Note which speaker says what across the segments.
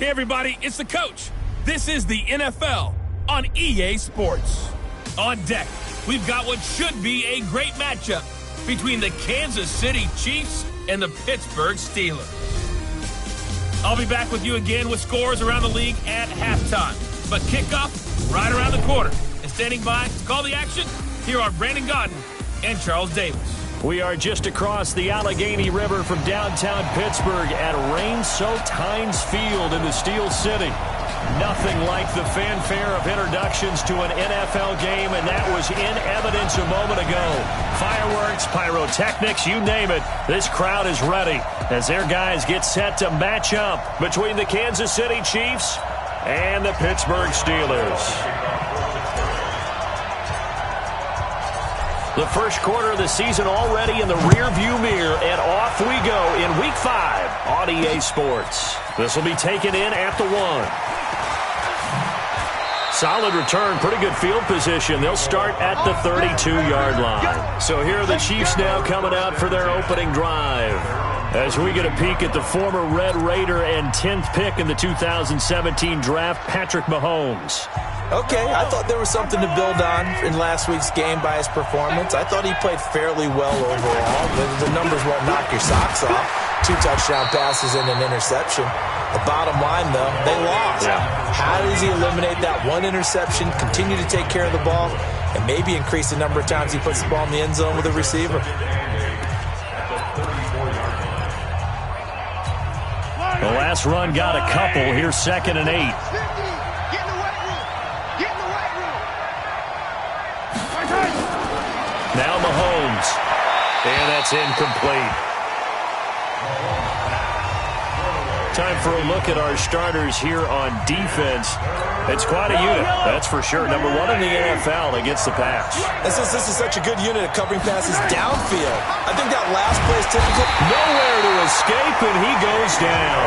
Speaker 1: Hey everybody, it's the coach. This is the NFL on EA Sports. On deck, we've got what should be a great matchup between the Kansas City Chiefs and the Pittsburgh Steelers. I'll be back with you again with scores around the league at halftime. But kickoff right around the corner. And standing by to call the action, here are Brandon Godden and Charles Davis.
Speaker 2: We are just across the Allegheny River from downtown Pittsburgh at rain-soaked Heinz Field in the Steel City. Nothing like the fanfare of introductions to an NFL game, and that was in evidence a moment ago. Fireworks, pyrotechnics, you name it. This crowd is ready as their guys get set to match up between the Kansas City Chiefs and the Pittsburgh Steelers. The first quarter of the season already in the rearview mirror, and off we go in Week 5 on EA Sports. This will be taken in at the 1. Solid return, pretty good field position. They'll start at the 32-yard line. So here are the Chiefs now coming out for their opening drive. As we get a peek at the former Red Raider and 10th pick in the 2017 draft, Patrick Mahomes.
Speaker 3: Okay, I thought there was something to build on in last week's game by his performance. I thought he played fairly well overall. The numbers won't knock your socks off. 2 touchdown passes and an interception. The bottom line, though, they lost.
Speaker 2: Yeah.
Speaker 3: How does he eliminate that one interception, continue to take care of the ball, and maybe increase the number of times he puts the ball in the end zone with a receiver?
Speaker 2: The last run got a couple. Here's 2nd and 8. Now Mahomes. And that's incomplete. Time for a look at our starters here on defense. It's quite a unit, that's for sure. Number 1 in the NFL against the pass.
Speaker 3: This is such a good unit of covering passes downfield. I think that last play is typical.
Speaker 2: Nowhere to escape, and he goes down.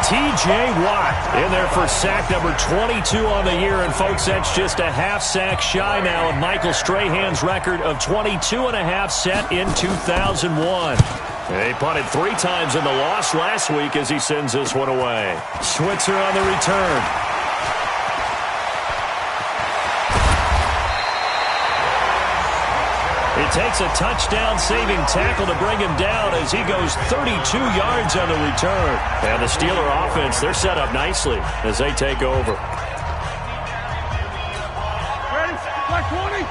Speaker 2: T.J. Watt in there for sack number 22 on the year. And, folks, that's just a half sack shy now of Michael Strahan's record of 22.5 set in 2001. They punted 3 times in the loss last week as he sends this one away. Switzer on the return. It takes a touchdown-saving tackle to bring him down as he goes 32 yards on the return. And the Steeler offense, they're set up nicely as they take over.
Speaker 4: Ready? Black 20.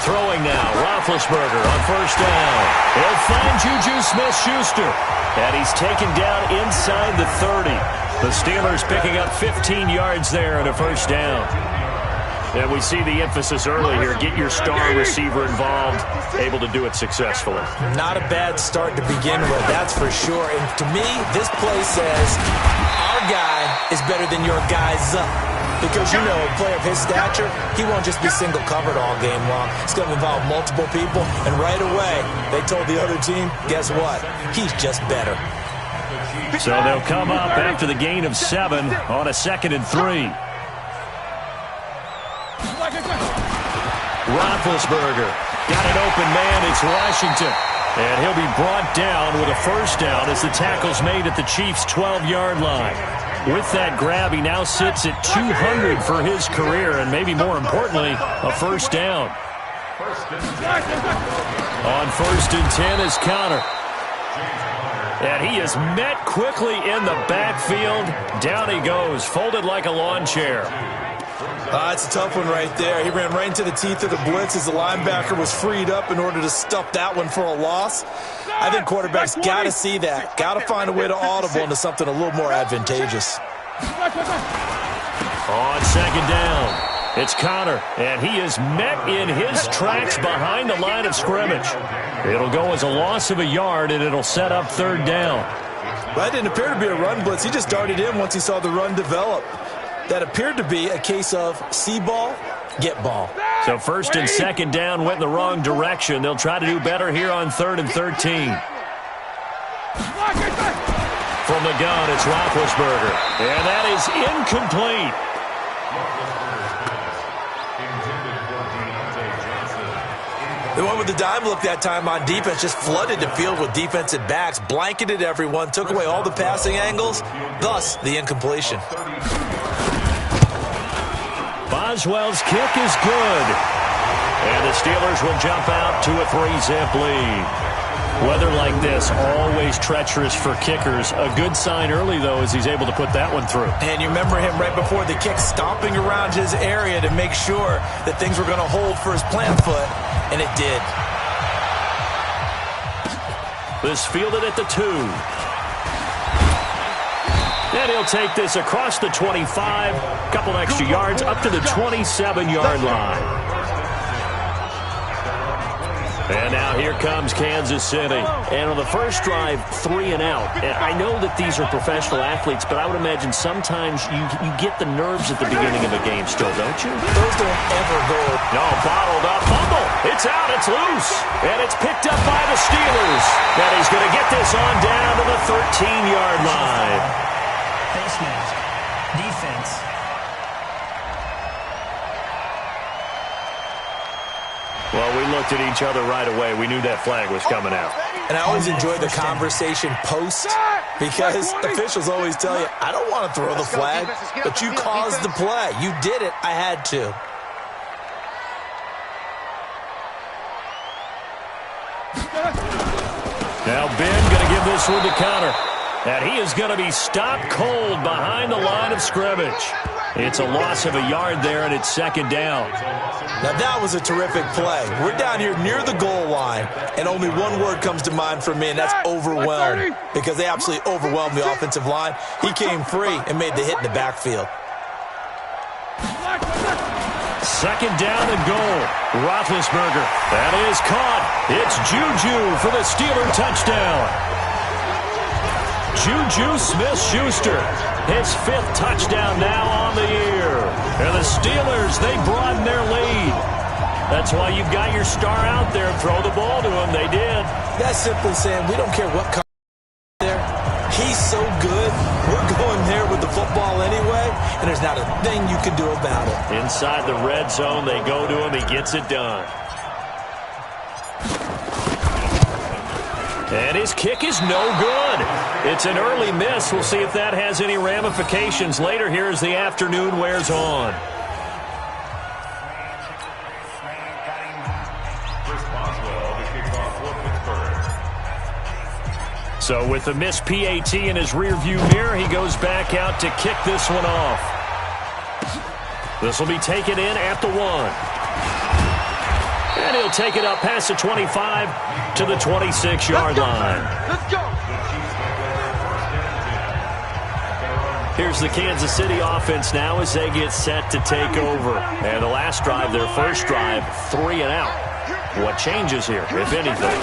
Speaker 2: Throwing now, Roethlisberger on first down. He'll find Juju Smith-Schuster. And he's taken down inside the 30. The Steelers picking up 15 yards there and a first down. And we see the emphasis early here. Get your star receiver involved, able to do it successfully.
Speaker 3: Not a bad start to begin with, that's for sure. And to me, this play says our guy is better than your guy's up. Because, you know, a player of his stature, he won't just be single-covered all game long. It's going to involve multiple people. And right away, they told the other team, guess what? He's just better.
Speaker 2: So they'll come up after the gain of 7 on a 2nd and 3. Roethlisberger got an open man. It's Washington. And he'll be brought down with a first down as the tackle's made at the Chiefs' 12-yard line. With that grab, he now sits at 200 for his career, and maybe more importantly, a first down. On 1st and 10 is Connor. And he is met quickly in the backfield. Down he goes, folded like a lawn chair.
Speaker 3: It's a tough one right there. He ran right into the teeth of the blitz as the linebacker was freed up in order to stuff that one for a loss. I think quarterbacks got to see that. Got to find a way to audible into something a little more advantageous.
Speaker 2: On 2nd down, it's Connor, and he is met in his tracks behind the line of scrimmage. It'll go as a loss of a yard, and it'll set up 3rd down.
Speaker 3: That didn't appear to be a run blitz. He just darted in once he saw the run develop. That appeared to be a case of see ball, get ball.
Speaker 2: So 1st and 2nd down went in the wrong direction. They'll try to do better here on 3rd and 13. From the gun, it's Roethlisberger. And that is incomplete.
Speaker 3: They went with the dime look that time on defense, just flooded the field with defensive backs, blanketed everyone, took away all the passing angles, thus the incompletion.
Speaker 2: Boswell's kick is good. And the Steelers will jump out to a 3-zip lead. Weather like this, always treacherous for kickers. A good sign early, though, as he's able to put that one through.
Speaker 3: And you remember him right before the kick stomping around his area to make sure that things were going to hold for his plant foot, and it did.
Speaker 2: This fielded at the 2. And he'll take this across the 25, couple extra yards up to the 27-yard line. And now here comes Kansas City. And on the first drive, 3 and out. And I know that these are professional athletes, but I would imagine sometimes you get the nerves at the beginning of a game still, don't you?
Speaker 3: Those don't ever go.
Speaker 2: No, bottled up. Fumble. It's out. It's loose. And it's picked up by the Steelers. And he's going to get this on down to the 13-yard line.
Speaker 5: Face mask. Defense.
Speaker 2: Well, we looked at each other right away. We knew that flag was coming out.
Speaker 3: And I always enjoy the conversation post because officials always tell you, I don't want to throw the flag, but you caused the play. You did it. I had to.
Speaker 2: Now Ben going to give this one to counter. And he is going to be stopped cold behind the line of scrimmage. It's a loss of a yard there, and it's second down.
Speaker 3: Now, that was a terrific play. We're down here near the goal line, and only one word comes to mind for me, and that's overwhelmed, because they absolutely overwhelmed the offensive line. He came free and made the hit in the backfield.
Speaker 2: Second down and goal. Roethlisberger. That is caught. It's Juju for the Steeler touchdown. Juju Smith-Schuster, his 5th touchdown now on the year. And the Steelers, they broaden their lead. That's why you've got your star out there. Throw the ball to him. They did.
Speaker 3: That's simply saying we don't care what comes there. He's so good. We're going there with the football anyway, and there's not a thing you can do about it.
Speaker 2: Inside the red zone, they go to him. He gets it done. And his kick is no good. It's an early miss. We'll see if that has any ramifications later here as the afternoon wears on. So with the missed PAT in his rearview mirror, he goes back out to kick this one off. This will be taken in at the 1. And he'll take it up past the 25 to the 26-yard line.
Speaker 4: Let's go.
Speaker 2: Here's the Kansas City offense now as they get set to take over. And the last drive, their first drive, 3 and out. What changes here, if anything?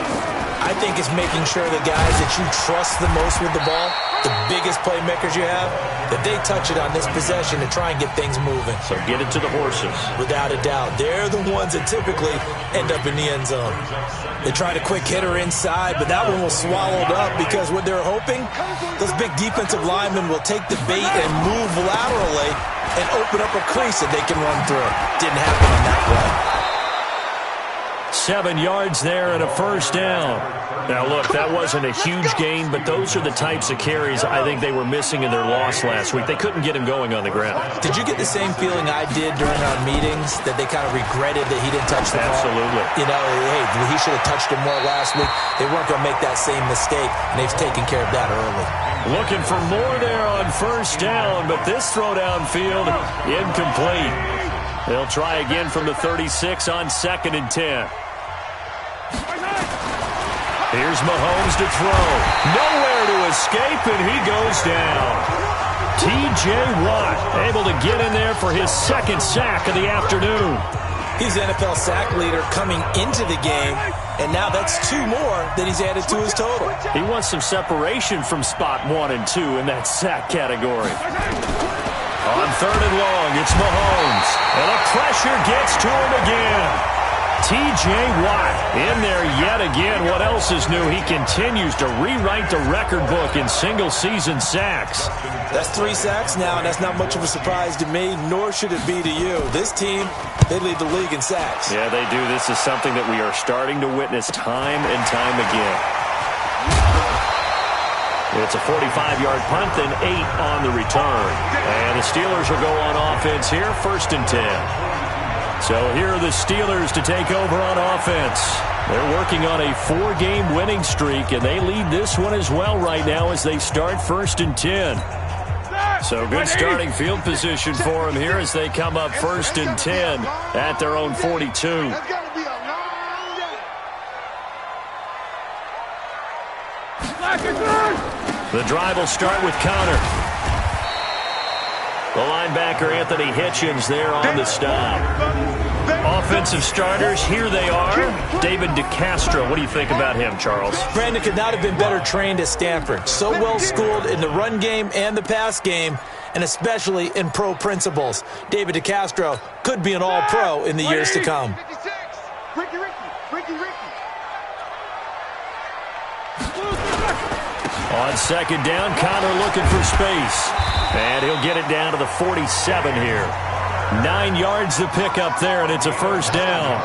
Speaker 3: I think it's making sure the guys that you trust the most with the ball, the biggest playmakers you have, that they touch it on this possession to try and get things moving.
Speaker 2: So get it to the horses.
Speaker 3: Without a doubt. They're the ones that typically end up in the end zone. They tried a quick hitter inside, but that one was swallowed up because what they're hoping, those big defensive linemen will take the bait and move laterally and open up a crease that they can run through. Didn't happen on that play.
Speaker 2: 7 yards there and a first down. Now, look, that wasn't a huge gain, but those are the types of carries I think they were missing in their loss last week. They couldn't get him going on the ground.
Speaker 3: Did you get the same feeling I did during our meetings, that they kind of regretted that he didn't touch the ball?
Speaker 2: Absolutely.
Speaker 3: You know, hey, he should have touched him more last week. They weren't going to make that same mistake, and they've taken care of that early.
Speaker 2: Looking for more there on first down, but this throw downfield, incomplete. They'll try again from the 36 on 2nd and 10. Here's Mahomes to throw. Nowhere to escape, and he goes down. T.J. Watt able to get in there for his 2nd sack of the afternoon.
Speaker 3: He's NFL sack leader coming into the game, and now that's 2 more that he's added to his total.
Speaker 2: He wants some separation from spot 1 and 2 in that sack category. On 3rd and long, it's Mahomes. And the pressure gets to him again. T.J. Watt in there yet again. What else is new? He continues to rewrite the record book in single-season sacks.
Speaker 3: That's 3 sacks now, and that's not much of a surprise to me, nor should it be to you. This team, they lead the league in sacks.
Speaker 2: Yeah, they do. This is something that we are starting to witness time and time again. It's a 45-yard punt, then 8 on the return. And the Steelers will go on offense here, 1st and 10. So here are the Steelers to take over on offense. They're working on a 4-game winning streak, and they lead this one as well right now as they start 1st and 10. So good starting field position for them here as they come up 1st and 10 at their own 42. The drive will start with Connor. The linebacker, Anthony Hitchens, there on the stop. Offensive starters, here they are. David DeCastro, what do you think about him, Charles?
Speaker 3: Brandon could not have been better trained at Stanford. So well schooled in the run game and the pass game, and especially in pro principles. David DeCastro could be an all-pro in the years to come.
Speaker 2: On 2nd down, Connor looking for space. And he'll get it down to the 47 here. 9 yards to pick up there, and it's a 1st down.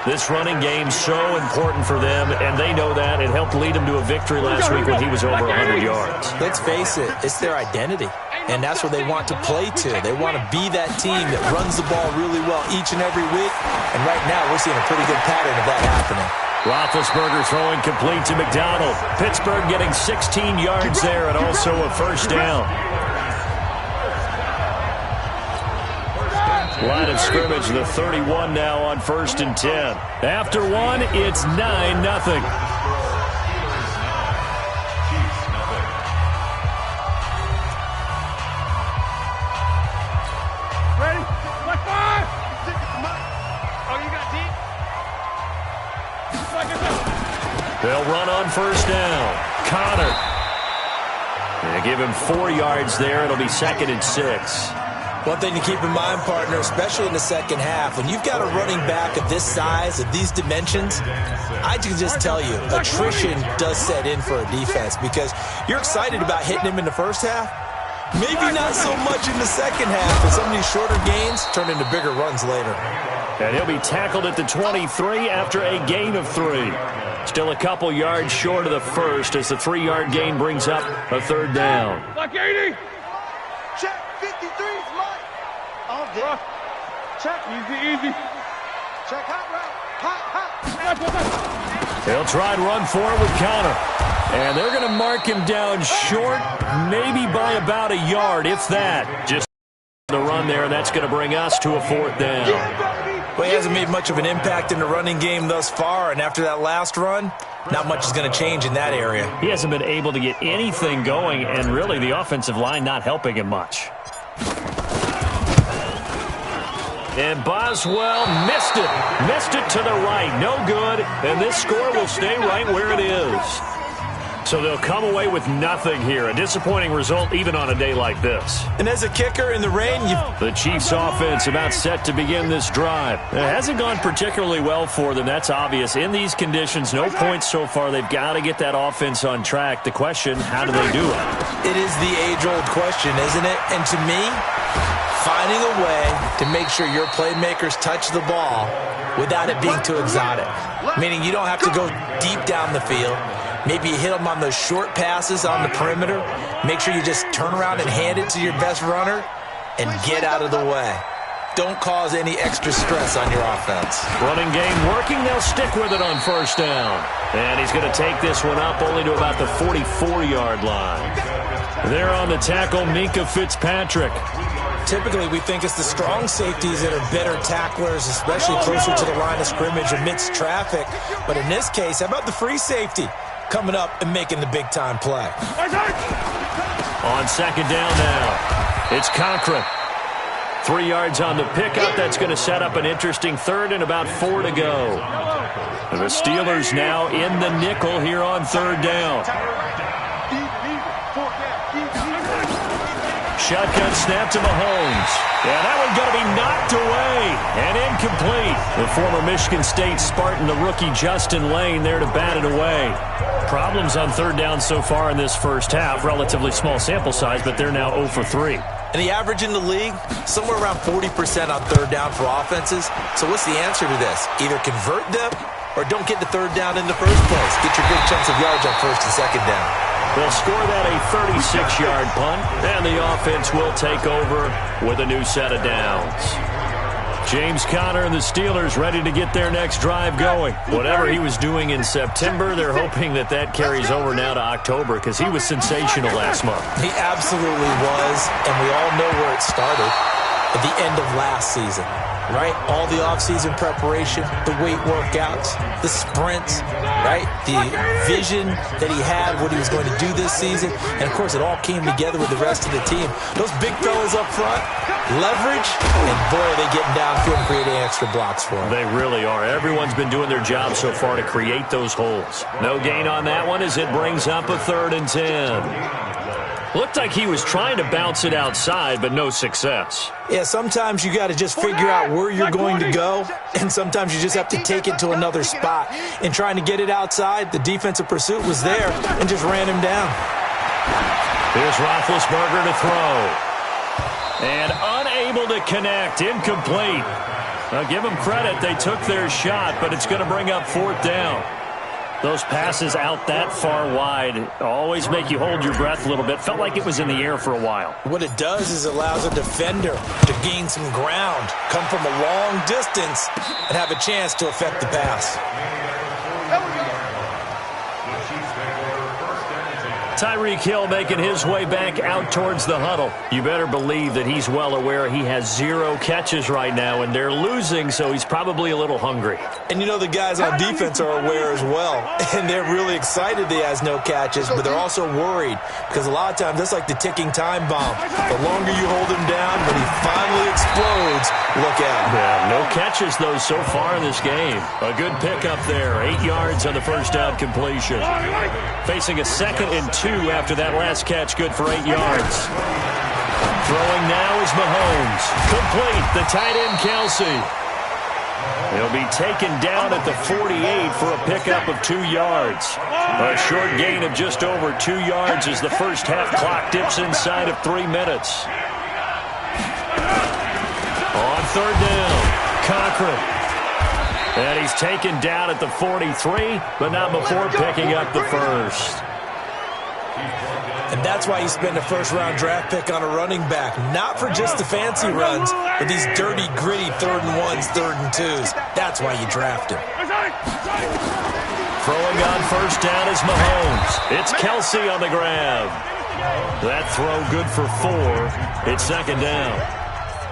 Speaker 2: This running game so important for them, and they know that. It helped lead them to a victory last week when he was over 100 yards.
Speaker 3: Let's face it, it's their identity, and that's what they want to play to. They want to be that team that runs the ball really well each and every week, and right now we're seeing a pretty good pattern of that happening.
Speaker 2: Roethlisberger throwing complete to McDonald. Pittsburgh getting 16 yards there and also a 1st down. Line of scrimmage, the 31 now on 1st and 10. After 1, it's 9-0.
Speaker 4: Ready? Like 5! Oh, you got deep?
Speaker 2: They'll run on 1st down. Connor. They give him 4 yards there. It'll be 2nd and 6.
Speaker 3: One thing to keep in mind, partner, especially in the second half, when you've got a running back of this size, of these dimensions, I can just tell you, attrition does set in for a defense because you're excited about hitting him in the first half. Maybe not so much in the second half, but some of these shorter gains turn into bigger runs later.
Speaker 2: And he'll be tackled at the 23 after a gain of 3. Still a couple yards short of the first as the 3-yard gain brings up a 3rd down.
Speaker 4: Like 80!
Speaker 6: Check, 53 is mine. All day.
Speaker 4: Check, easy.
Speaker 6: Check, hot route.
Speaker 2: They'll try and run for it with Connor. And they're going to mark him down short, maybe by about a yard, if that. Just the run there, and that's going to bring us to a 4th down.
Speaker 3: Well, he hasn't made much of an impact in the running game thus far, and after that last run, not much is going to change in that area.
Speaker 2: He hasn't been able to get anything going, and really the offensive line not helping him much. And Boswell missed it. Missed it to the right. No good, and this score will stay right where it is. So they'll come away with nothing here. A disappointing result even on a day like this.
Speaker 3: And as a kicker in the rain,
Speaker 2: the Chiefs offense about set to begin this drive. It hasn't gone particularly well for them. That's obvious. In these conditions, no points so far. They've got to get that offense on track. The question, how do they do it?
Speaker 3: It is the age-old question, isn't it? And to me, finding a way to make sure your playmakers touch the ball without it being too exotic. Meaning you don't have to go deep down the field. Maybe you hit them on those short passes on the perimeter. Make sure you just turn around and hand it to your best runner and get out of the way. Don't cause any extra stress on your offense.
Speaker 2: Running game working. They'll stick with it on 1st down. And he's going to take this one up only to about the 44-yard line. There on the tackle, Minkah Fitzpatrick.
Speaker 3: Typically, we think it's the strong safeties that are better tacklers, especially closer to the line of scrimmage amidst traffic. But in this case, how about the free safety coming up and making the big-time play?
Speaker 2: On 2nd down now, it's Cochran. 3 yards on the pickup. That's going to set up an interesting 3rd and about 4 to go. And the Steelers now in the nickel here on 3rd down. shotgun snap to Mahomes. Yeah, that one going to be knocked away and incomplete. The former Michigan State Spartan, the rookie Justin Lane, there to bat it away. Problems on third down so far in this first half. Relatively small sample size, but they're now 0 for 3.
Speaker 3: And the average in the league, somewhere around 40% on third down for offenses. So what's the answer to this? Either convert them or don't get the third down in the first place. Get your big chunks of yards on first and second down.
Speaker 2: They'll score that a 36-yard punt, and the offense will take over with a new set of downs. James Conner and the Steelers ready to get their next drive going. Whatever he was doing in September, they're hoping that that carries over now to October because he was sensational last month.
Speaker 3: He absolutely was, and we all know where it started at the end of last season. Right? All the offseason preparation, the weight workouts, the sprints, right? The vision that he had, what he was going to do this season. And, of course, it all came together with the rest of the team. Those big fellas up front, leverage, and, boy, are they getting downfield and creating extra blocks for him.
Speaker 2: They really are. Everyone's been doing their job so far to create those holes. No gain on that one as it brings up a 3rd and 10. Looked like he was trying to bounce it outside, but no success.
Speaker 3: Yeah, sometimes you got to just figure out where you're going to go, and sometimes you just have to take it to another spot. And trying to get it outside, the defensive pursuit was there and just ran him down.
Speaker 2: Here's Roethlisberger to throw. And unable to connect, incomplete. Now give them credit, they took their shot, but it's going to bring up 4th down. Those passes out that far wide always make you hold your breath a little bit. Felt like it was in the air for a while.
Speaker 3: What it does is it allows a defender to gain some ground, come from a long distance, and have a chance to affect the pass.
Speaker 2: Tyreek Hill making his way back out towards the huddle. You better believe that he's well aware he has 0 catches right now, and they're losing, so he's probably a little hungry.
Speaker 3: And you know the guys on defense are aware as well, and they're really excited he has no catches, but they're also worried because a lot of times that's like the ticking time bomb. The longer you hold him down, when he finally explodes, look out.
Speaker 2: Yeah, no catches, though, so far in this game. A good pickup there, 8 yards on the first down completion. Facing a 2nd and 2 after that last catch, good for 8 yards. Throwing now is Mahomes. Complete, the tight end Kelsey. He'll be taken down at the 48 for a pickup of 2 yards. A short gain of just over 2 yards as the first half clock dips inside of 3 minutes. On 3rd down, Cochran. And he's taken down at the 43, but not before picking up the first.
Speaker 3: And that's why you spend a first-round draft pick on a running back. Not for just the fancy runs, but these dirty, gritty 3rd and 1s, 3rd and 2s. That's why you draft him.
Speaker 2: Throwing on first down is Mahomes. It's Kelsey on the grab. That throw good for 4. It's 2nd down.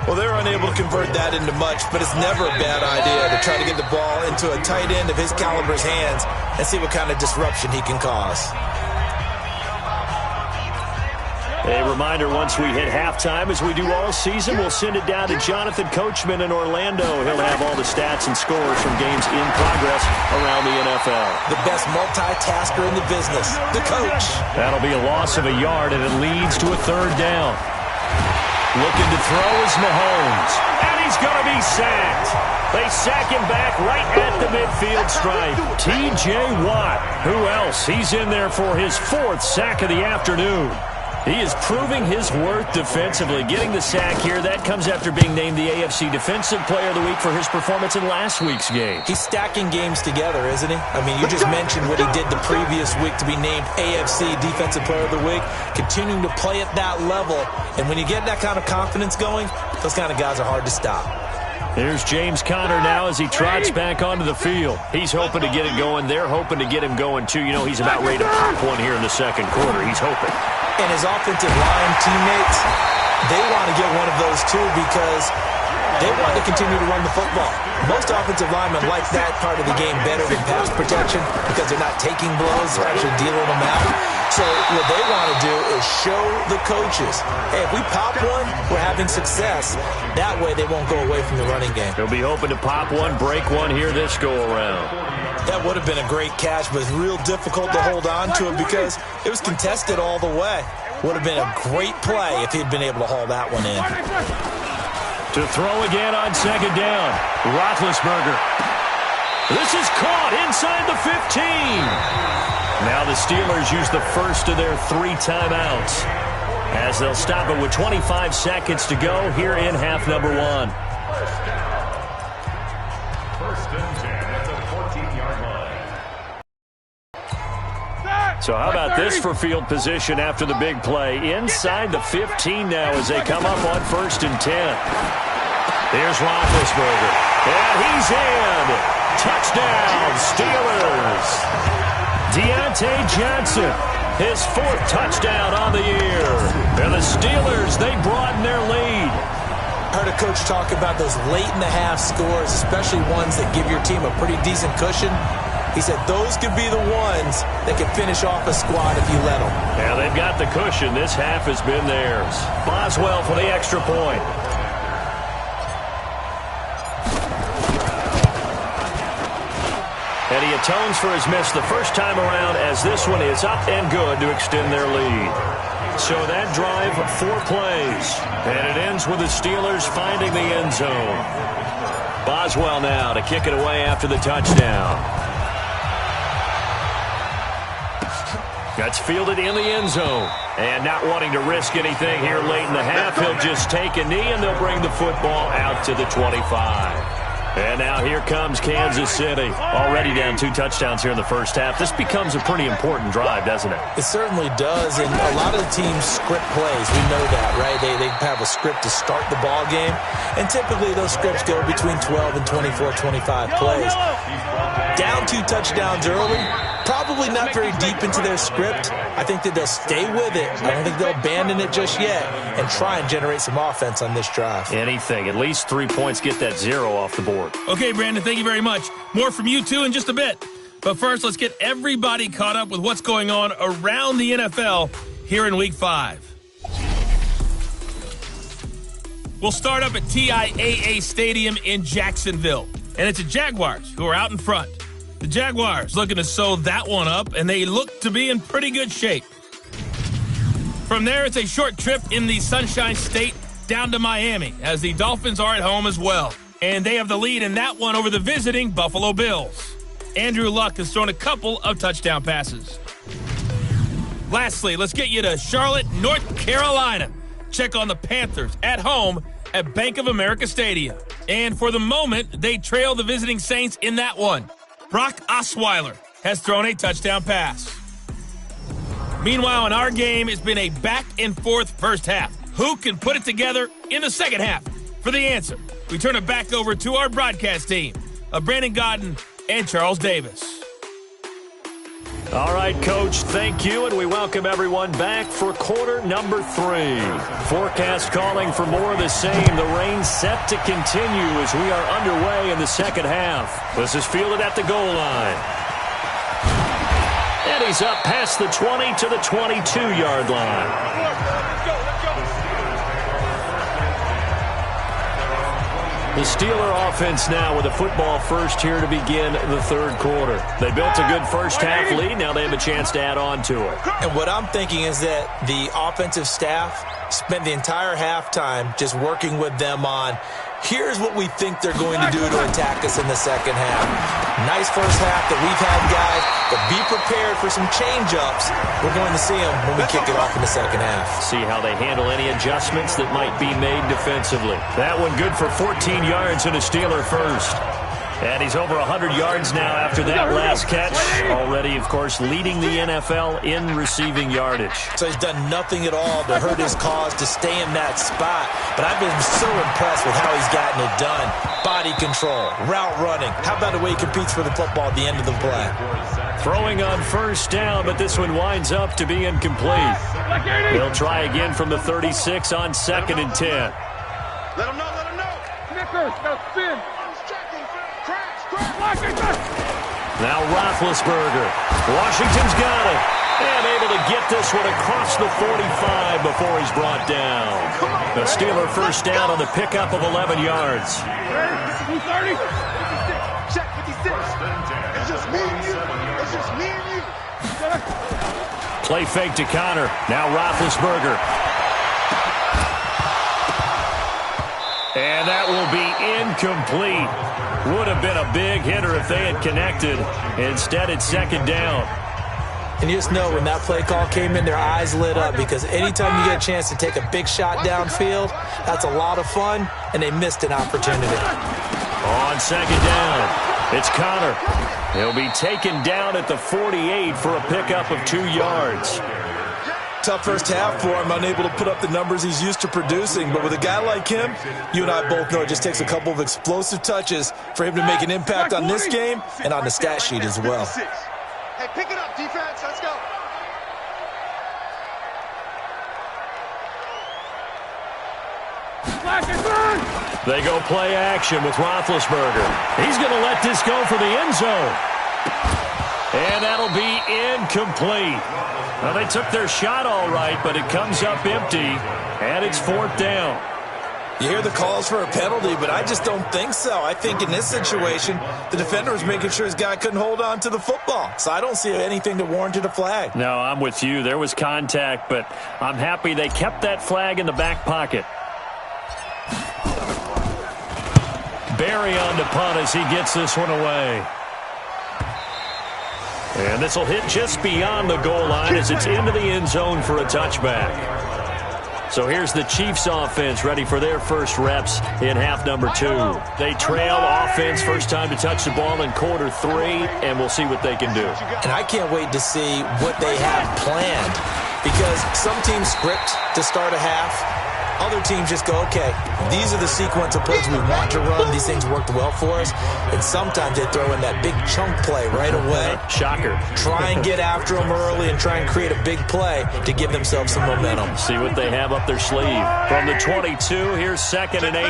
Speaker 3: Well, they're unable to convert that into much, but it's never a bad idea to try to get the ball into a tight end of his caliber's hands and see what kind of disruption he can cause.
Speaker 2: A reminder, once we hit halftime, as we do all season, we'll send it down to Jonathan Coachman in Orlando. He'll have all the stats and scores from games in progress around the NFL.
Speaker 3: The best multitasker in the business, the coach.
Speaker 2: That'll be a loss of a yard, and it leads to a 3rd down. Looking to throw is Mahomes, and he's going to be sacked. They sack him back right at the midfield stripe. T.J. Watt, who else? He's in there for his 4th sack of the afternoon. He is proving his worth defensively. Getting the sack here, that comes after being named the AFC Defensive Player of the Week for his performance in last week's game.
Speaker 3: He's stacking games together, isn't he? I mean, you just mentioned what he did the previous week to be named AFC Defensive Player of the Week. Continuing to play at that level. And when you get that kind of confidence going, those kind of guys are hard to stop.
Speaker 2: Here's James Conner now as he trots back onto the field. He's hoping to get it going. They're hoping to get him going, too. You know, he's about ready to pop one here in the 2nd quarter. He's hoping.
Speaker 3: And his offensive line teammates, they want to get one of those, too, because they want to continue to run the football. Most offensive linemen like that part of the game better than pass protection because they're not taking blows, they're actually dealing them out. So what they want to do is show the coaches, hey, if we pop one, we're having success. That way they won't go away from the running game.
Speaker 2: They'll be hoping to pop one, break one here this go-around.
Speaker 3: That would have been a great catch, but it's real difficult to hold on to it because it was contested all the way. Would have been a great play if he'd been able to haul that one in.
Speaker 2: To throw again on second down. Roethlisberger. This is caught inside the 15. Now the Steelers use the first of their 3 timeouts, as they'll stop it with 25 seconds to go here in half number 1.
Speaker 7: First and 10 at the 14-yard line.
Speaker 2: So how about this for field position after the big play? Inside the 15 now as they come up on 1st and 10. Here's Roethlisberger. And he's in. Touchdown, Steelers. Deontay Johnson, his 4th touchdown on the year. And the Steelers, they broaden their lead.
Speaker 3: I heard a coach talk about those late-in-the-half scores, especially ones that give your team a pretty decent cushion. He said those could be the ones that can finish off a squad if you let them.
Speaker 2: Yeah, they've got the cushion. This half has been theirs. Boswell for the extra point. And he atones for his miss the first time around, as this one is up and good to extend their lead. So that drive, 4 plays. And it ends with the Steelers finding the end zone. Boswell now to kick it away after the touchdown. That's fielded in the end zone. And not wanting to risk anything here late in the half, he'll just take a knee and they'll bring the football out to the 25. And now here comes Kansas City. Already down 2 touchdowns here in the first half. This becomes a pretty important drive, doesn't it?
Speaker 3: It certainly does, and a lot of the teams script plays. We know that, right? They have a script to start the ball game, and typically those scripts go between 12 and 24, 25 plays. Down 2 touchdowns early, probably not very deep into their script. I think that they'll stay with it. I don't think they'll abandon it just yet and try and generate some offense on this drive.
Speaker 2: Anything. At least 3 points, get that 0 off the board.
Speaker 1: Okay, Brandon, thank you very much. More from you two in just a bit. But first, let's get everybody caught up with what's going on around the NFL here in Week 5. We'll start up at TIAA Stadium in Jacksonville. And it's the Jaguars who are out in front. The Jaguars looking to sew that one up, and they look to be in pretty good shape. From there, it's a short trip in the Sunshine State down to Miami, as the Dolphins are at home as well. And they have the lead in that one over the visiting Buffalo Bills. Andrew Luck has thrown a couple of touchdown passes. Lastly, let's get you to Charlotte, North Carolina. Check on the Panthers at home at Bank of America Stadium. And for the moment, they trail the visiting Saints in that one. Brock Osweiler has thrown a touchdown pass. Meanwhile, in our game, it's been a back-and-forth first half. Who can put it together in the second half? For the answer, we turn it back over to our broadcast team of Brandon Godden and Charles Davis.
Speaker 2: All right, Coach, thank you, and we welcome everyone back for quarter number 3. Forecast calling for more of the same. The rain set to continue as we are underway in the second half. This is fielded at the goal line. And he's up past the 20 to the 22-yard line. The Steeler offense now with a football first here to begin the third quarter. They built a good first half lead. Now they have a chance to add on to it.
Speaker 3: And what I'm thinking is that the offensive staff spent the entire halftime just working with them on, here's what we think they're going to do to attack us in the second half. Nice first half that we've had, guys, but be prepared for some change-ups. We're going to see them when we kick it off in the second half.
Speaker 2: See how they handle any adjustments that might be made defensively. That one good for 14 yards and a Steeler first. And he's over 100 yards now after that last catch. Already, of course, leading the NFL in receiving yardage.
Speaker 3: So he's done nothing at all to hurt his cause to stay in that spot. But I've been so impressed with how he's gotten it done. Body control, route running. How about the way he competes for the football at the end of the play?
Speaker 2: Throwing on first down, but this one winds up to be incomplete. They'll try again from the 36 on 2nd and 10.
Speaker 4: Let him know, let him know. Snickers, now spin.
Speaker 2: Now Roethlisberger. Washington's got it. And able to get this one across the 45 before he's brought down. The Steeler first down on the pickup of 11 yards.
Speaker 4: Ready? 230.
Speaker 6: Check 56. It's just me and you. It's just me and you.
Speaker 2: Play fake to Connor. Now Roethlisberger. And that will be incomplete. Would have been a big hitter if they had connected. Instead, it's second down.
Speaker 3: And you just know when that play call came in, their eyes lit up, because anytime you get a chance to take a big shot downfield, that's a lot of fun, and they missed an opportunity.
Speaker 2: On second down, it's Connor. He'll be taken down at the 48 for a pickup of 2 yards.
Speaker 3: Tough first half for him, unable to put up the numbers he's used to producing. But with a guy like him, you and I both know it just takes a couple of explosive touches for him to make an impact on this game and on the stat sheet as well.
Speaker 6: Hey, pick it up, defense. Let's go.
Speaker 2: They go play action with Roethlisberger. He's going to let this go for the end zone. And that'll be incomplete. Well, they took their shot all right, but it comes up empty, and it's fourth down.
Speaker 3: You hear the calls for a penalty, but I just don't think so. I think in this situation, the defender was making sure his guy couldn't hold on to the football. So I don't see anything that warranted a flag.
Speaker 2: No, I'm with you. There was contact, but I'm happy they kept that flag in the back pocket. Barry on to punt as he gets this one away. And this will hit just beyond the goal line as it's into the end zone for a touchback. So here's the Chiefs offense ready for their first reps in half number 2. They trail offense first time to touch the ball in quarter 3, and we'll see what they can do.
Speaker 3: And I can't wait to see what they have planned, because some teams script to start a half. Other teams just go, okay, these are the sequence of plays we want to run. These things worked well for us. And sometimes they throw in that big chunk play right away.
Speaker 2: Shocker.
Speaker 3: Try and get after them early and try and create a big play to give themselves some momentum.
Speaker 2: See what they have up their sleeve. From the 22, here's 2nd and 8.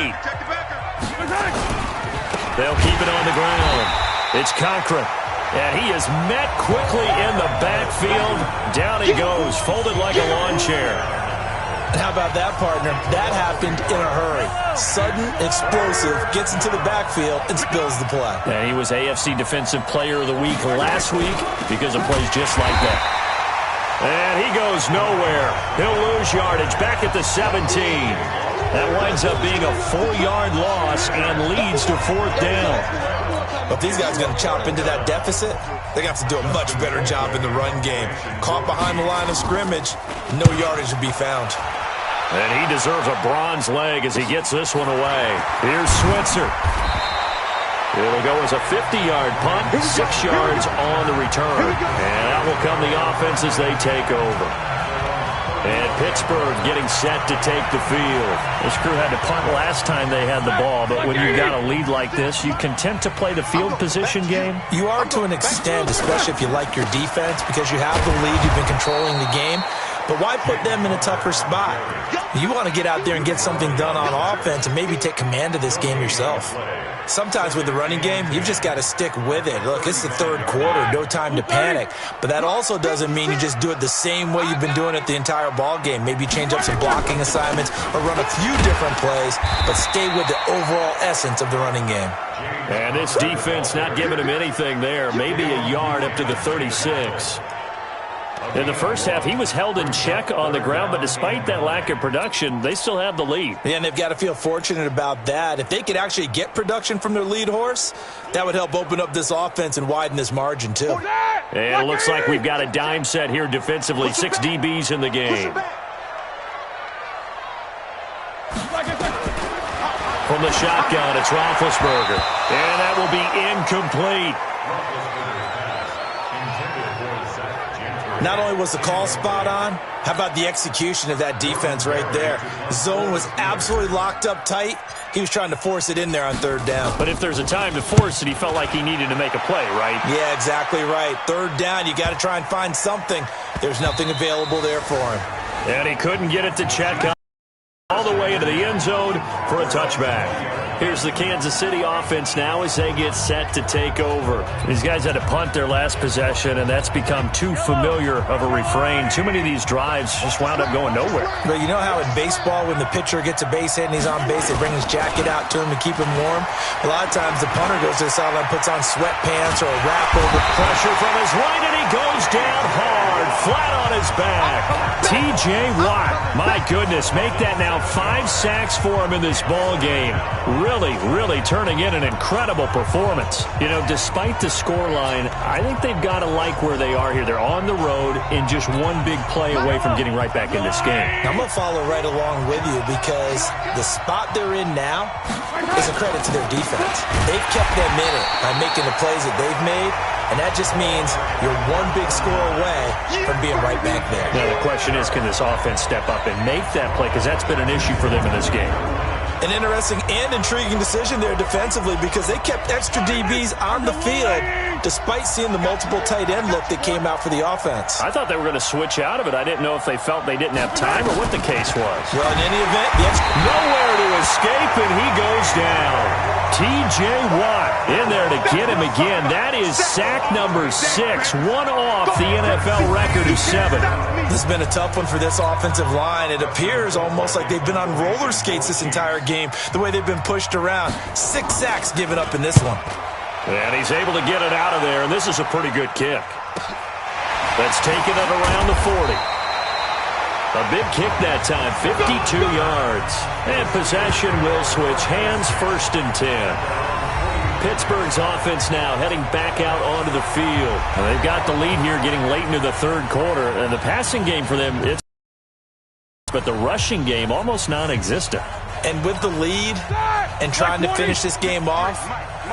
Speaker 2: They'll keep it on the ground. It's Cochran. And he is met quickly in the backfield. Down he goes, folded like a lawn chair.
Speaker 3: And how about that, partner? That happened in a hurry. Sudden, explosive, gets into the backfield, and spills the play.
Speaker 2: And he was AFC Defensive Player of the Week last week because of plays just like that. And he goes nowhere. He'll lose yardage back at the 17. That winds up being a 4-yard loss and leads to fourth down.
Speaker 3: But these guys are going to chop into that deficit. They're going to have to do a much better job in the run game. Caught behind the line of scrimmage, no yardage to be found.
Speaker 2: And he deserves a bronze leg as he gets this one away. Here's Switzer. It'll go as a 50-yard punt, 6 yards on the return. And that will come the offense as they take over. And Pittsburgh getting set to take the field. This crew had to punt last time they had the ball, but when you've got a lead like this, you content to play the field position game?
Speaker 3: You are to an extent, especially if you like your defense, because you have the lead, you've been controlling the game. But why put them in a tougher spot? You want to get out there and get something done on offense and maybe take command of this game yourself. Sometimes with the running game, you've just got to stick with it. Look, it's the third quarter, no time to panic. But that also doesn't mean you just do it the same way you've been doing it the entire ball game. Maybe change up some blocking assignments or run a few different plays, but stay with the overall essence of the running game.
Speaker 2: And this defense not giving him anything there. Maybe a yard up to the 36. In the first half, he was held in check on the ground, but despite that lack of production, they still have the lead.
Speaker 3: Yeah, and they've got to feel fortunate about that. If they could actually get production from their lead horse, that would help open up this offense and widen this margin, too.
Speaker 2: And it looks like we've got a dime set here defensively. 6 DBs in the game. From the shotgun, it's Roethlisberger. And that will be incomplete.
Speaker 3: Not only was the call spot on, how about the execution of that defense right there? The zone was absolutely locked up tight. He was trying to force it in there on third down.
Speaker 2: But if there's a time to force it, he felt like he needed to make a play, right?
Speaker 3: Yeah, exactly right. Third down, you got to try and find something. There's nothing available there for him.
Speaker 2: And he couldn't get it to check out all the way into the end zone for a touchback. Here's the Kansas City offense now as they get set to take over. These guys had to punt their last possession, and that's become too familiar of a refrain. Too many of these drives just wound up going nowhere.
Speaker 3: But you know how in baseball, when the pitcher gets a base hit and he's on base, they bring his jacket out to him to keep him warm? A lot of times the punter goes to the sideline, puts on sweatpants or a wrap over.
Speaker 2: Pressure from his right, and he goes down hard. yard, flat on his back. T.J. Watt, my goodness, make that now 5 sacks for him in this ball game. Really turning in an incredible performance. You know, despite the scoreline, I think they've got to like where they are here. They're on the road and just one big play away from getting right back in this game.
Speaker 3: I'm going to follow right along with you because the spot they're in now is a credit to their defense. They've kept them in it by making the plays that they've made, and that just means you're one big score away from being right back there.
Speaker 2: Now the question is, can this offense step up and make that play? Because that's been an issue for them in this game.
Speaker 3: An interesting and intriguing decision there defensively because they kept extra DBs on the field despite seeing the multiple tight end look that came out for the offense.
Speaker 2: I thought they were going to switch out of it. I didn't know if they felt they didn't have time or what the case was.
Speaker 3: Well, in any event,
Speaker 2: nowhere to escape, and he goes down. T.J. Watt in there to get him again. That is sack number 6, one off the NFL record of 7.
Speaker 3: This has been a tough one for this offensive line. It appears almost like they've been on roller skates this entire game, the way they've been pushed around. 6 sacks given up in this one.
Speaker 2: And he's able to get it out of there, and this is a pretty good kick. That's taken it around the 40. A big kick that time, 52 yards. And possession will switch hands, 1st and 10. Pittsburgh's offense now heading back out onto the field. And they've got the lead here getting late into the 3rd quarter. And the passing game for them, but the rushing game almost non-existent.
Speaker 3: And with the lead and trying to finish this game off,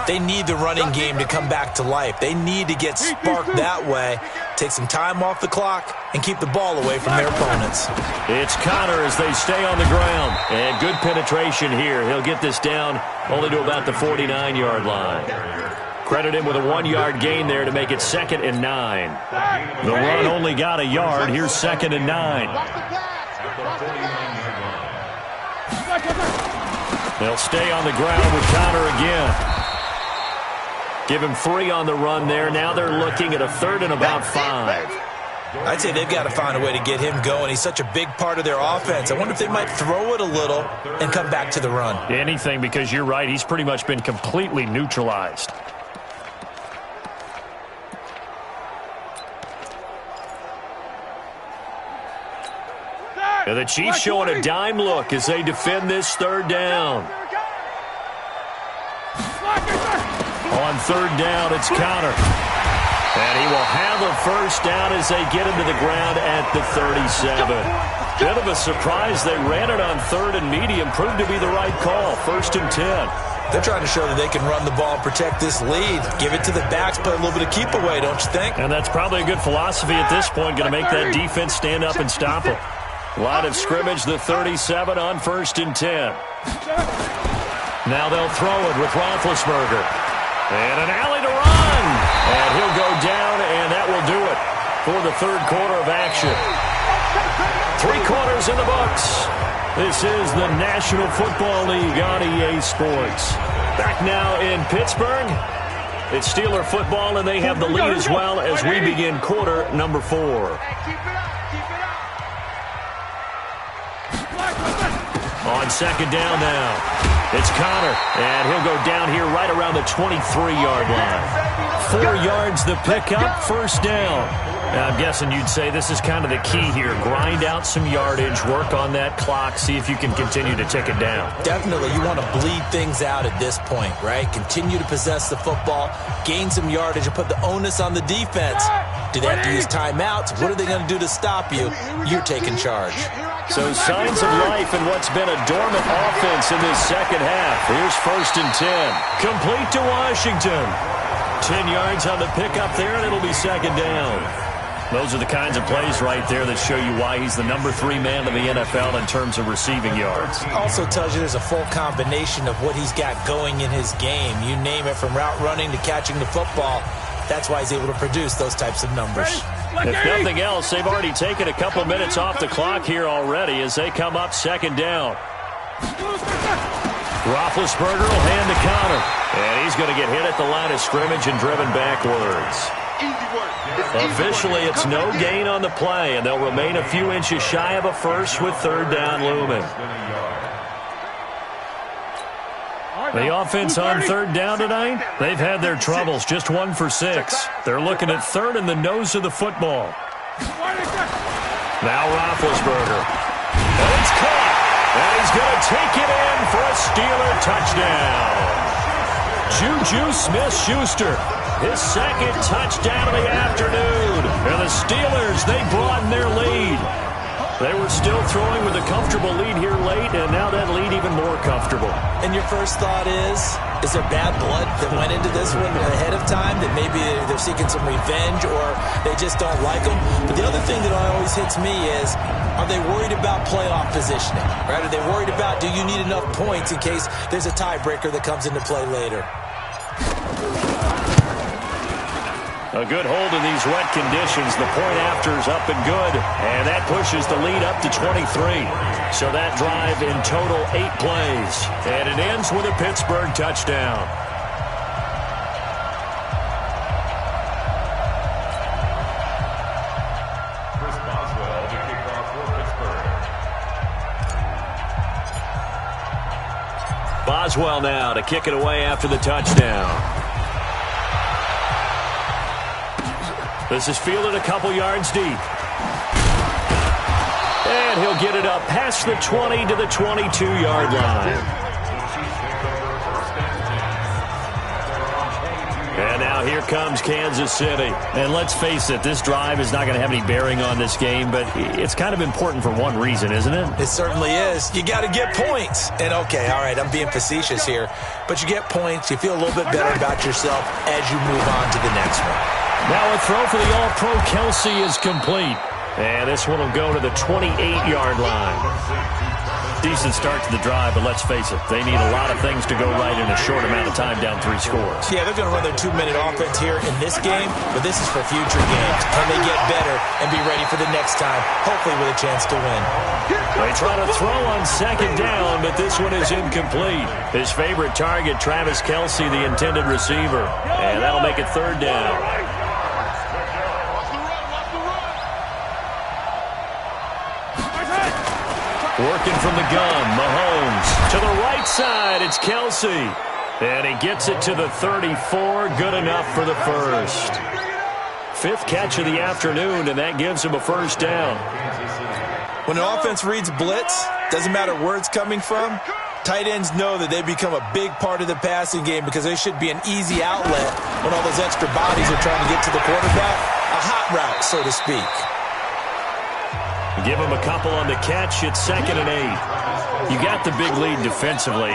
Speaker 3: they need the running game to come back to life. They need to get sparked that way, take some time off the clock, and keep the ball away from their opponents.
Speaker 2: It's Connor as they stay on the ground. And good penetration here. He'll get this down only to about the 49-yard line. Credit him with a 1-yard gain there to make it 2nd and 9. The run only got a yard. Here's 2nd and 9. They'll stay on the ground with Connor again. Give him 3 on the run there. Now they're looking at a 3rd and about 5.
Speaker 3: I'd say they've got to find a way to get him going. He's such a big part of their offense. I wonder if they might throw it a little and come back to the run.
Speaker 2: Anything, because you're right. He's pretty much been completely neutralized. And the Chiefs showing a dime look as they defend this 3rd down. On 3rd down, it's Connor. And he will have a 1st down as they get him to the ground at the 37. Bit of a surprise. They ran it on 3rd and medium. Proved to be the right call. 1st and 10.
Speaker 3: They're trying to show that they can run the ball and protect this lead. Give it to the backs, play a little bit of keep away, don't you think?
Speaker 2: And that's probably a good philosophy at this point. Going to make that defense stand up and stop them. Line of scrimmage, the 37 on 1st and 10. Now they'll throw it with Roethlisberger. And an alley to run. And he'll go down, and that will do it for the 3rd quarter of action. 3 quarters in the books. This is the National Football League on EA Sports. Back now in Pittsburgh. It's Steeler football, and they have the lead as well as we begin quarter number 4. On 2nd down now. It's Connor, and he'll go down here right around the 23-yard line. 4 yards the pickup, 1st down. Now, I'm guessing you'd say this is kind of the key here. Grind out some yardage, work on that clock, see if you can continue to tick it down.
Speaker 3: Definitely, you want to bleed things out at this point, right? Continue to possess the football, gain some yardage, and put the onus on the defense. Do they have to use timeouts? What are they going to do to stop you? You're taking charge.
Speaker 2: So signs of life in what's been a dormant offense in this 2nd half. Here's 1st and 10. Complete to Washington. 10 yards on the pickup there, and it'll be 2nd down. Those are the kinds of plays right there that show you why he's the number 3 man in the NFL in terms of receiving yards.
Speaker 3: Also tells you there's a full combination of what he's got going in his game. You name it, from route running to catching the football. That's why he's able to produce those types of numbers.
Speaker 2: If nothing else, they've already taken a couple minutes off the clock here already as they come up 2nd down. Roethlisberger will hand to Connor. And he's going to get hit at the line of scrimmage and driven backwards. Officially, it's no gain on the play, and they'll remain a few inches shy of a 1st with 3rd down looming. The offense on 3rd down tonight, they've had their troubles, just 1 for 6. They're looking at 3rd in the nose of the football. Now Roethlisberger. And it's caught. And he's going to take it in for a Steeler touchdown. Juju Smith-Schuster, his second touchdown of the afternoon. And the Steelers, they broaden their lead. They were still throwing with a comfortable lead here late, and now that lead even more comfortable.
Speaker 3: And your first thought is there bad blood that went into this one ahead of time, that maybe they're seeking some revenge or they just don't like them? But the other thing that always hits me is, are they worried about playoff positioning? Right? Are they worried about, do you need enough points in case there's a tiebreaker that comes into play later?
Speaker 2: A good hold in these wet conditions. The point after is up and good. And that pushes the lead up to 23. So that drive in total 8 plays. And it ends with a Pittsburgh touchdown.
Speaker 7: Chris Boswell to kick off for Pittsburgh.
Speaker 2: Boswell now to kick it away after the touchdown. This is fielded a couple yards deep. And he'll get it up past the 20 to the 22-yard line. And now here comes Kansas City. And let's face it, this drive is not going to have any bearing on this game, but it's kind of important for one reason, isn't it?
Speaker 3: It certainly is. You got to get points. And okay, all right, I'm being facetious here, but you get points, you feel a little bit better about yourself as you move on to the next one.
Speaker 2: Now a throw for the All-Pro Kelsey is complete. And this one will go to the 28-yard line. Decent start to the drive, but let's face it, they need a lot of things to go right in a short amount of time down 3 scores.
Speaker 3: Yeah, they're going to run their 2-minute offense here in this game, but this is for future games. Can they get better and be ready for the next time, hopefully with a chance to win?
Speaker 2: They try to throw on second down, but this one is incomplete. His favorite target, Travis Kelsey, the intended receiver. And that'll make it 3rd down. Working from the gun, Mahomes. To the right side, it's Kelsey. And he gets it to the 34. Good enough for the first. 5th catch of the afternoon, and that gives him a 1st down.
Speaker 3: When an offense reads blitz, doesn't matter where it's coming from, tight ends know that they become a big part of the passing game because they should be an easy outlet when all those extra bodies are trying to get to the quarterback. A hot route, so to speak.
Speaker 2: Give him a couple on the catch. It's 2nd and 8. You got the big lead defensively.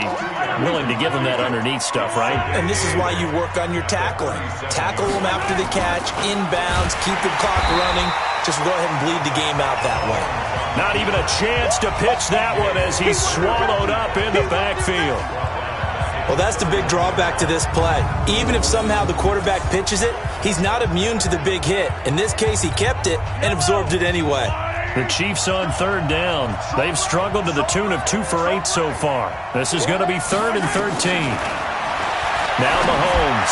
Speaker 2: Willing to give him that underneath stuff, right?
Speaker 3: And this is why you work on your tackling. Tackle them after the catch, inbounds, keep the clock running. Just go ahead and bleed the game out that way.
Speaker 2: Not even a chance to pitch that one as he's swallowed up in the backfield.
Speaker 3: Well, that's the big drawback to this play. Even if somehow the quarterback pitches it, he's not immune to the big hit. In this case, he kept it and absorbed it anyway.
Speaker 2: The Chiefs on 3rd down. They've struggled to the tune of 2 for 8 so far. This is going to be 3rd and 13. Now Mahomes.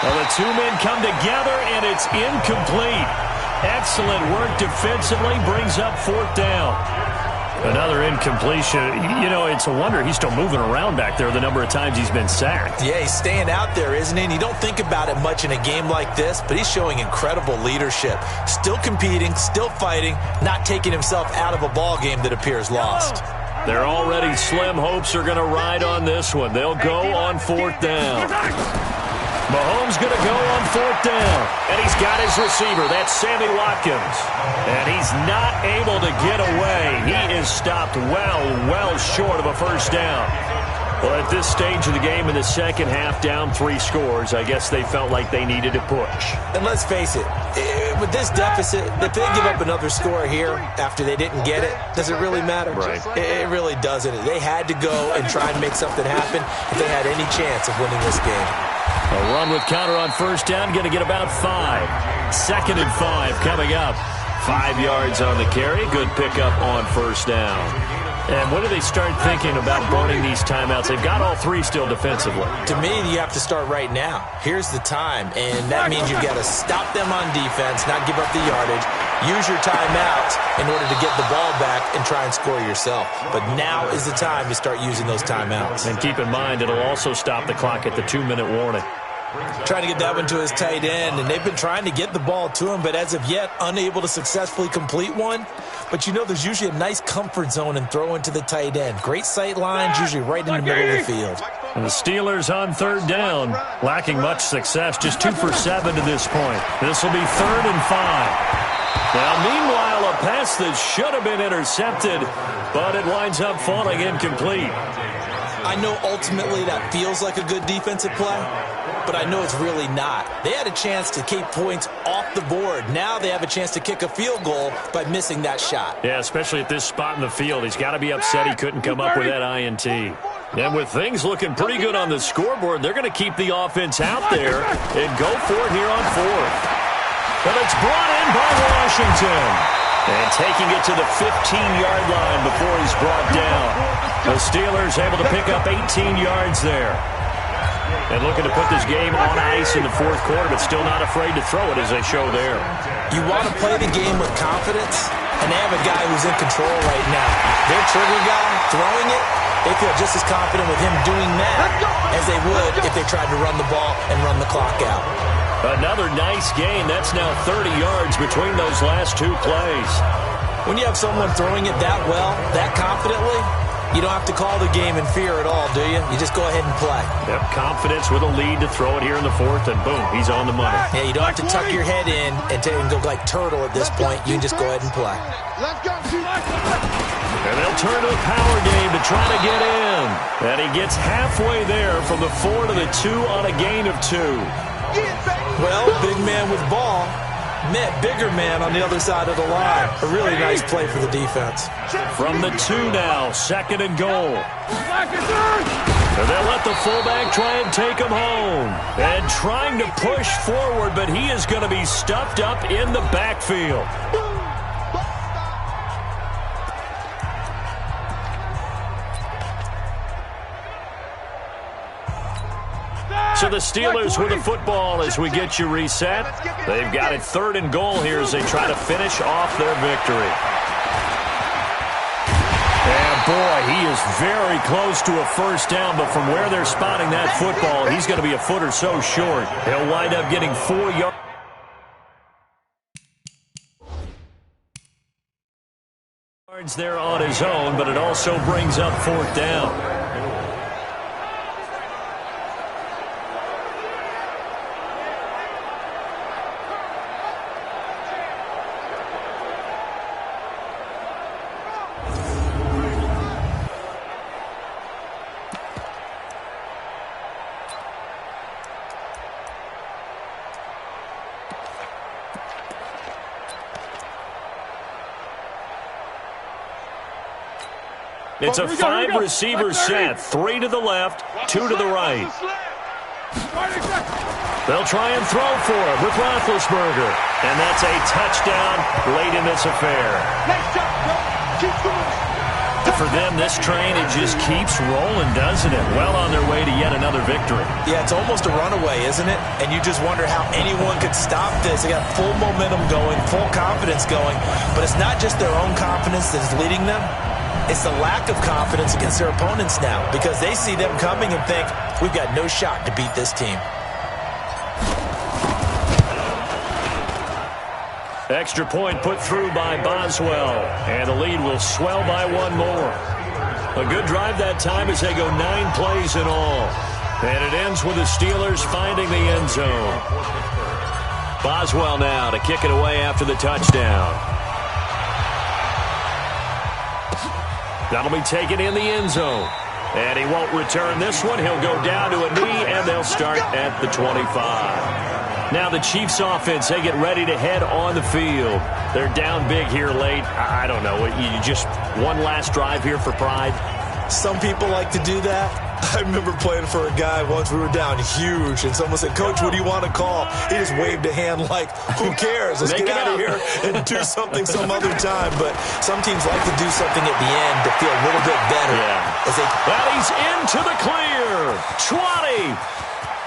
Speaker 2: Well, the 2 men come together, and it's incomplete. Excellent work defensively. Brings up 4th down. Another incompletion. You know, it's a wonder he's still moving around back there the number of times he's been sacked.
Speaker 3: Yeah, he's staying out there, isn't he? And you don't think about it much in a game like this, but he's showing incredible leadership. Still competing, still fighting, not taking himself out of a ball game that appears lost.
Speaker 2: Their already slim hopes are going to ride on this one. They'll go on 4th down. Mahomes going to go on 4th down. And he's got his receiver. That's Sammy Watkins. And he's not able to get away. He is stopped well short of a 1st down. Well, at this stage of the game in the second half, down 3 scores, I guess they felt like they needed to push.
Speaker 3: And let's face it, with this deficit, if they give up another score here after they didn't get it, does it really matter?
Speaker 2: Right.
Speaker 3: It really doesn't. They had to go and try and make something happen if they had any chance of winning this game.
Speaker 2: A run with counter on 1st down, going to get about 5. 2nd and 5 coming up. 5 yards on the carry. Good pickup on 1st down. And when do they start thinking about burning these timeouts? They've got all 3 still defensively.
Speaker 3: To me, you have to start right now. Here's the time, and that means you've got to stop them on defense, not give up the yardage, use your timeouts in order to get the ball back and try and score yourself. But now is the time to start using those timeouts.
Speaker 2: And keep in mind, it'll also stop the clock at the 2-minute warning.
Speaker 3: Trying to get that one to his tight end, and they've been trying to get the ball to him, but as of yet, unable to successfully complete one. But you know, there's usually a nice comfort zone in throwing to the tight end. Great sight lines, usually right in the middle of the field.
Speaker 2: And the Steelers on third down, lacking much success, just 2 for 7 to this point. This will be 3rd and 5. Now, meanwhile, a pass that should have been intercepted, but it winds up falling incomplete.
Speaker 3: I know ultimately that feels like a good defensive play, but I know it's really not. They had a chance to keep points off the board. Now they have a chance to kick a field goal by missing that shot.
Speaker 2: Yeah, especially at this spot in the field. He's got to be upset he couldn't come up with that INT. And with things looking pretty good on the scoreboard, they're going to keep the offense out there and go for it here on 4th. But it's brought in by Washington. And taking it to the 15-yard line before he's brought down. The Steelers able to pick up 18 yards there. And looking to put this game on ice in the 4th quarter, but still not afraid to throw it as they show there.
Speaker 3: You want to play the game with confidence, and they have a guy who's in control right now. Their trigger guy throwing it, they feel just as confident with him doing that as they would if they tried to run the ball and run the clock out.
Speaker 2: Another nice gain. That's now 30 yards between those last 2 plays.
Speaker 3: When you have someone throwing it that well, that confidently, you don't have to call the game in fear at all, do you? You just go ahead and play.
Speaker 2: Yep, confidence with a lead to throw it here in the 4th, and boom, he's on the money.
Speaker 3: Yeah, you don't have to tuck your head in and go like turtle at this point. You can just go ahead and play.
Speaker 2: And they'll turn to a power game to try to get in. And he gets halfway there from the 4 to the 2 on a gain of 2.
Speaker 3: Well, big man with ball met bigger man on the other side of the line. A really nice play for the defense.
Speaker 2: From the 2 now, 2nd and goal. And they'll let the fullback try and take him home. And trying to push forward, but he is going to be stuffed up in the backfield. So the Steelers with the football as we get you reset. They've got it 3rd and goal here as they try to finish off their victory. And boy, he is very close to a first down, but from where they're spotting that football, he's going to be a foot or so short. He'll wind up getting 4 yards there on his own, but it also brings up 4th down. It's a 5-receiver set. 3 to the left, 2 to the right. They'll try and throw for him with Roethlisberger. And that's a touchdown late in this affair. For them, this train, it just keeps rolling, doesn't it? Well on their way to yet another victory.
Speaker 3: Yeah, it's almost a runaway, isn't it? And you just wonder how anyone could stop this. They got full momentum going, full confidence going. But it's not just their own confidence that's leading them. It's the lack of confidence against their opponents now because they see them coming and think, we've got no shot to beat this team.
Speaker 2: Extra point put through by Boswell, and the lead will swell by 1 more. A good drive that time as they go 9 plays in all. And it ends with the Steelers finding the end zone. Boswell now to kick it away after the touchdown. That'll be taken in the end zone. And he won't return this one. He'll go down to a knee, and they'll start at the 25. Now the Chiefs offense, they get ready to head on the field. They're down big here late. I don't know. You just one last drive here for pride?
Speaker 3: Some people like to do that. I remember playing for a guy once. We were down huge, and someone said, Coach, what do you want to call? He just waved a hand like, who cares? Let's get out of here and do something some other time. But some teams like to do something at the end to feel a little bit better.
Speaker 2: Yeah. Well, he's into the clear. 20.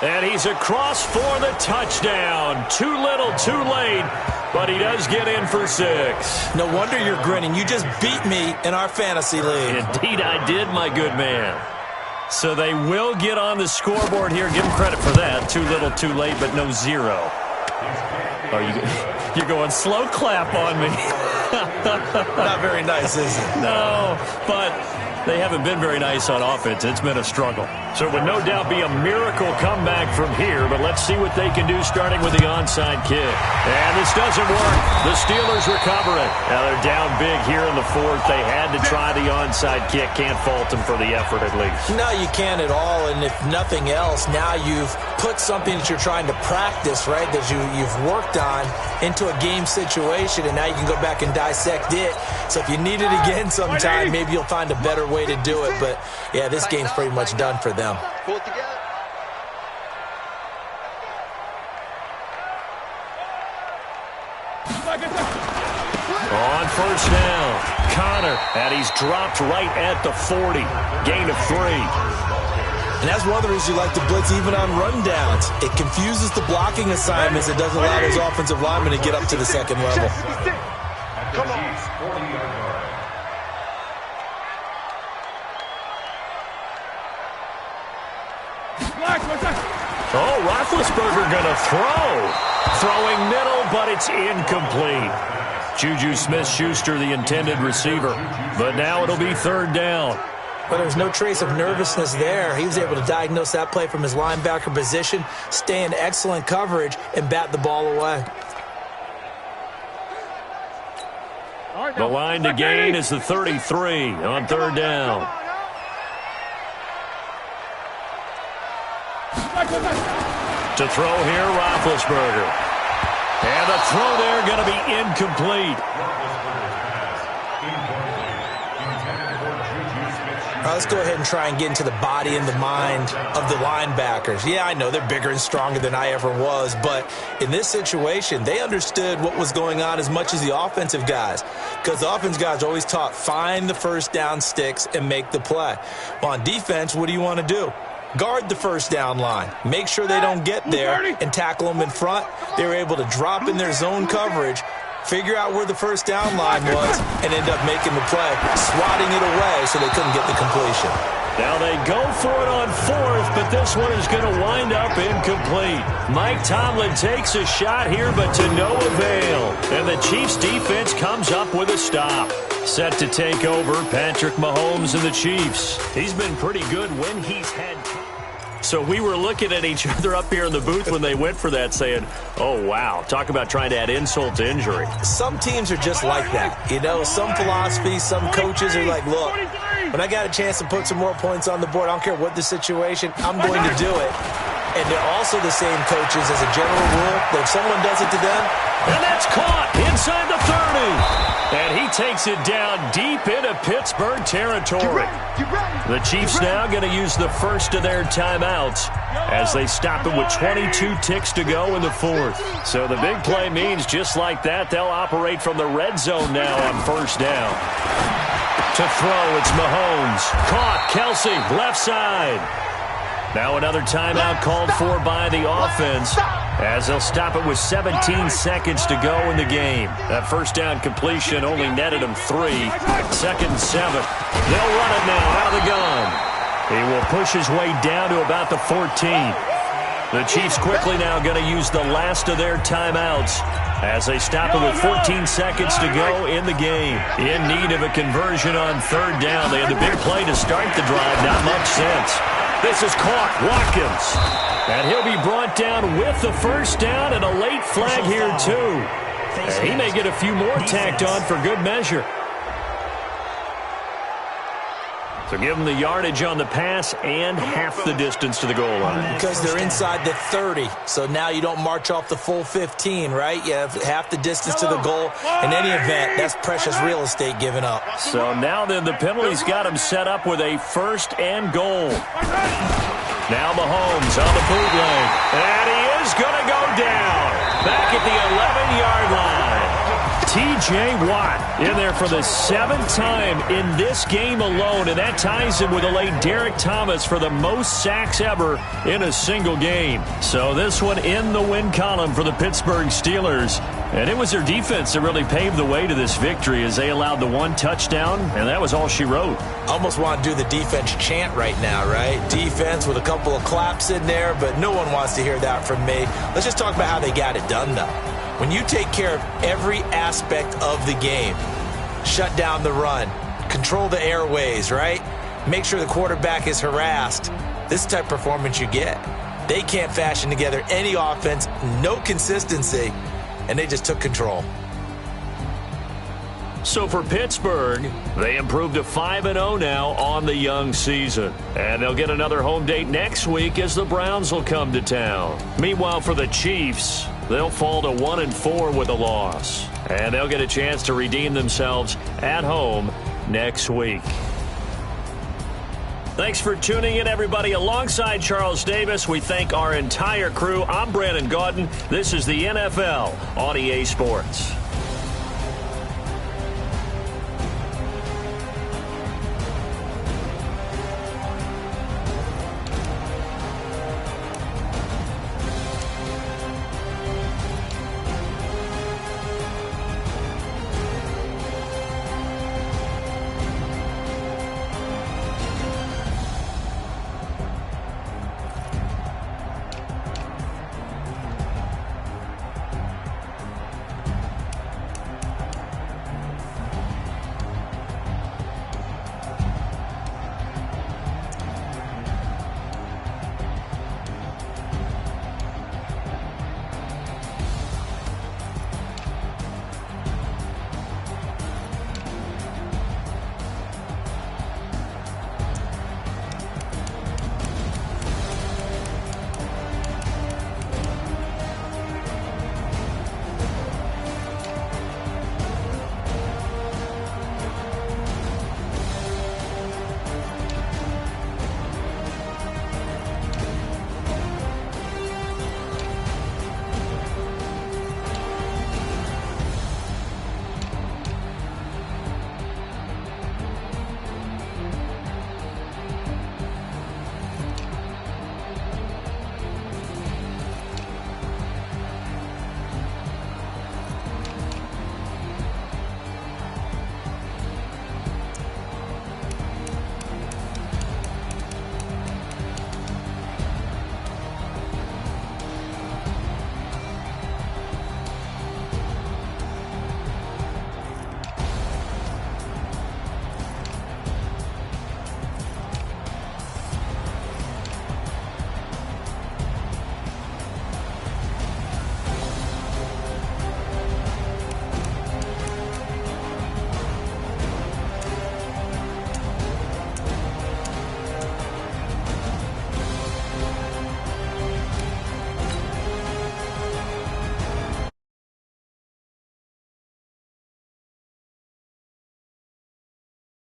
Speaker 2: And he's across for the touchdown. Too little, too late. But he does get in for 6.
Speaker 3: No wonder you're grinning. You just beat me in our fantasy league.
Speaker 2: Indeed I did, my good man. So they will get on the scoreboard here. Give them credit for that. Too little, too late, but no zero. Oh, you're going slow clap on me.
Speaker 3: Not very nice, is it?
Speaker 2: No, but they haven't been very nice on offense. It's been a struggle. So it would no doubt be a miracle comeback from here, but let's see what they can do starting with the onside kick. And this doesn't work. The Steelers recover it. Now they're down big here in the fourth. They had to try the onside kick. Can't fault them for the effort at least.
Speaker 3: No, you can't at all, and if nothing else, now you've put something that you're trying to practice, right, that you've worked on into a game situation, and now you can go back and dissect it. So if you need it again sometime, maybe you'll find a better way to do it. But, yeah, this game's pretty much done for them.
Speaker 6: Pull it together.
Speaker 2: On first down, Connor, and he's dropped right at the 40. Gain of 3.
Speaker 3: And that's one of the reasons you like to blitz even on rundowns. It confuses the blocking assignments. It doesn't allow those offensive linemen to get up to the second level.
Speaker 6: Come on.
Speaker 2: Oh, Roethlisberger going to throw. Throwing middle, but it's incomplete. Juju Smith-Schuster, the intended receiver. But now it'll be third down.
Speaker 3: But there's no trace of nervousness there. He was able to diagnose that play from his linebacker position, stay in excellent coverage, and bat the ball away.
Speaker 2: The line to gain is the 33 on third down. To throw here, Roethlisberger. And the throw there going to be incomplete.
Speaker 3: Let's go ahead and try and get into the body and the mind of the linebackers. Yeah, I know they're bigger and stronger than I ever was, but in this situation, they understood what was going on as much as the offensive guys, because the offensive guys are always taught, find the first down sticks and make the play. Well, on defense, what do you want to do? Guard the first down line. Make sure they don't get there and tackle them in front. They were able to drop in their zone coverage, figure out where the first down line was, and end up making the play, swatting it away so they couldn't get the completion.
Speaker 2: Now they go for it on fourth, but this one is going to wind up incomplete. Mike Tomlin takes a shot here, but to no avail. And the Chiefs defense comes up with a stop. Set to take over, Patrick Mahomes and the Chiefs. He's been pretty good when he's had... So we were looking at each other up here in the booth when they went for that, saying, oh, wow, talk about trying to add insult to injury.
Speaker 3: Some teams are just like that. You know, some philosophies, some coaches are like, look, when I got a chance to put some more points on the board, I don't care what the situation, I'm going to do it. And they're also the same coaches as a general rule that if someone does it to them.
Speaker 2: And that's caught inside the 30. And he takes it down deep into Pittsburgh territory. The Chiefs now going to use the first of their timeouts as they stop it with 22 ticks to go in the fourth. So the big play means just like that, they'll operate from the red zone now on first down. To throw, it's Mahomes. Caught, Kelsey, left side. Now another timeout called for by the offense as they'll stop it with 17 seconds to go in the game. That first down completion only netted him 3. Second and 7. They'll run it now out of the gun. He will push his way down to about the 14. The Chiefs quickly now going to use the last of their timeouts as they stop it with 14 seconds to go in the game. In need of a conversion on third down. They had the big play to start the drive. Not much sense. This is caught. Watkins. And he'll be brought down with the first down and a late flag here, too. And he may get a few more tacked on for good measure. So give them the yardage on the pass and half the distance to the goal line.
Speaker 3: Because they're inside the 30, so now you don't march off the full 15, right? You have half the distance to the goal. In any event, that's precious real estate given up.
Speaker 2: So now then the penalty's got him set up with a first and goal. Now Mahomes on the bootleg. And he is going to go down. Back at the 11-yard line. T.J. Watt in there for the 7th time in this game alone, and that ties him with the late Derek Thomas for the most sacks ever in a single game. So this one in the win column for the Pittsburgh Steelers. And it was their defense that really paved the way to this victory as they allowed the 1 touchdown, and that was all she wrote.
Speaker 3: Almost want to do the defense chant right now, right? Defense with a couple of claps in there, but no one wants to hear that from me. Let's just talk about how they got it done, though. When you take care of every aspect of the game, shut down the run, control the airways, right? Make sure the quarterback is harassed. This type of performance you get. They can't fashion together any offense, no consistency, and they just took control.
Speaker 2: So for Pittsburgh, they improved to 5-0 now on the young season. And they'll get another home date next week as the Browns will come to town. Meanwhile, for the Chiefs, they'll fall to 1-4 with a loss. And they'll get a chance to redeem themselves at home next week. Thanks for tuning in, everybody. Alongside Charles Davis, we thank our entire crew. I'm Brandon Gaudin. This is the NFL on EA Sports.